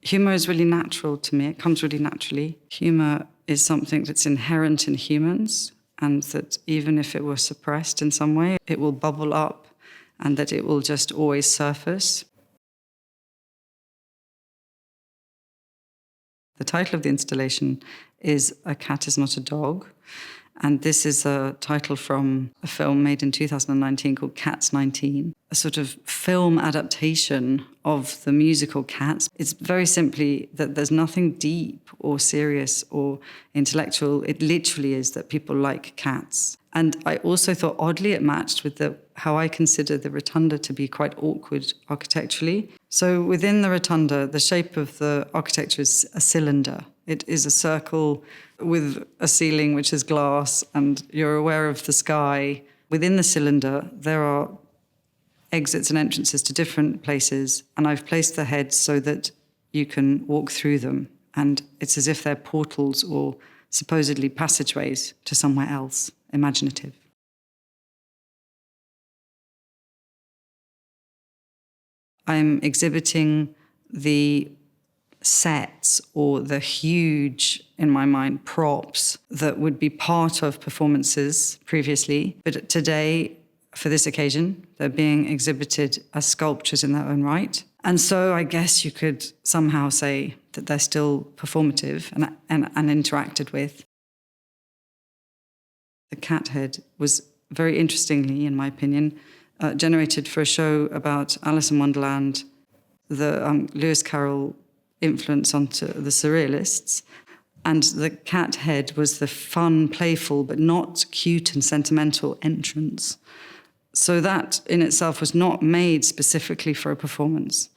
Humour is really natural to me. It comes really naturally. Humour is something that's inherent in humans, and that even if it were suppressed in some way, it will bubble up and that it will just always surface. The title of the installation is A Cat Is Not a Dog. And this is a title from a film made in 2019 called Cats 19, a sort of film adaptation of the musical Cats. It's very simply that there's nothing deep or serious or intellectual. It literally is that people like cats. And I also thought oddly it matched with how I consider the rotunda to be quite awkward architecturally. So within the rotunda, the shape of the architecture is a cylinder. It is a circle with a ceiling which is glass, and you're aware of the sky. Within the cylinder, there are exits and entrances to different places, and I've placed the heads so that you can walk through them. And it's as if they're portals or supposedly passageways to somewhere else, imaginative. I'm exhibiting the sets or the huge, in my mind, props that would be part of performances previously. But today, for this occasion, they're being exhibited as sculptures in their own right. And so I guess you could somehow say that they're still performative and interacted with. The cat head was very interestingly, in my opinion, generated for a show about Alice in Wonderland, the Lewis Carroll influence onto the surrealists. And the cat head was the fun, playful, but not cute and sentimental entrance. So that in itself was not made specifically for a performance,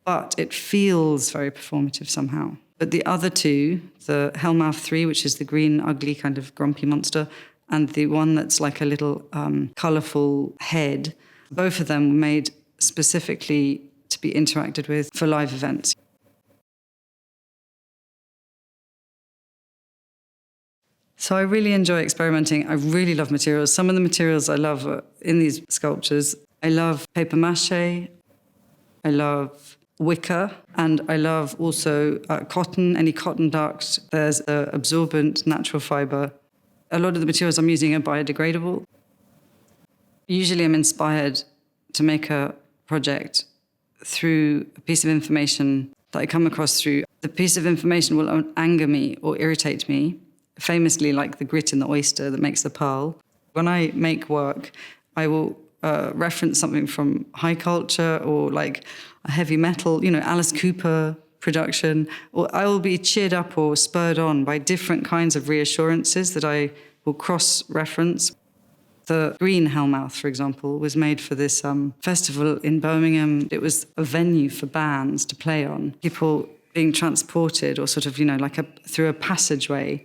but it feels very performative somehow. But the other two, the Hellmouth 3, which is the green, ugly, kind of grumpy monster, and the one that's like a little colourful head, both of them were made specifically to be interacted with for live events. So I really enjoy experimenting. I really love materials. Some of the materials I love in these sculptures, I love paper mache, I love wicker, and I love also cotton, any cotton duct. There's absorbent natural fibre. A lot of the materials I'm using are biodegradable. Usually I'm inspired to make a project through a piece of information that I come across through. The piece of information will anger me or irritate me, famously like the grit in the oyster that makes the pearl. When I make work, I will reference something from high culture or like a heavy metal, Alice Cooper production, or I will be cheered up or spurred on by different kinds of reassurances that I will cross-reference. The green Hellmouth, for example, was made for this festival in Birmingham. It was a venue for bands to play on, people being transported or sort of, through a passageway.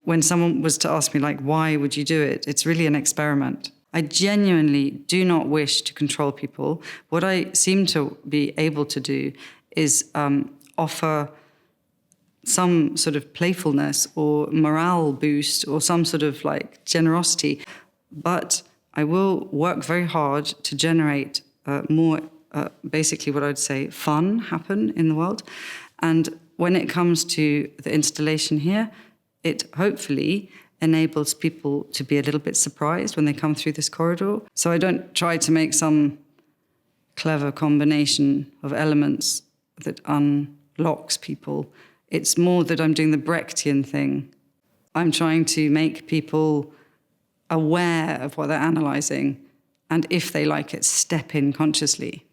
When someone was to ask me, why would you do it? It's really an experiment. I genuinely do not wish to control people. What I seem to be able to do is offer some sort of playfulness or morale boost or some sort of generosity. But I will work very hard to generate more, basically what I'd say, fun happen in the world. And when it comes to the installation here, it hopefully enables people to be a little bit surprised when they come through this corridor. So I don't try to make some clever combination of elements that unlocks people. It's more that I'm doing the Brechtian thing. I'm trying to make people aware of what they're analysing, and if they like it, step in consciously.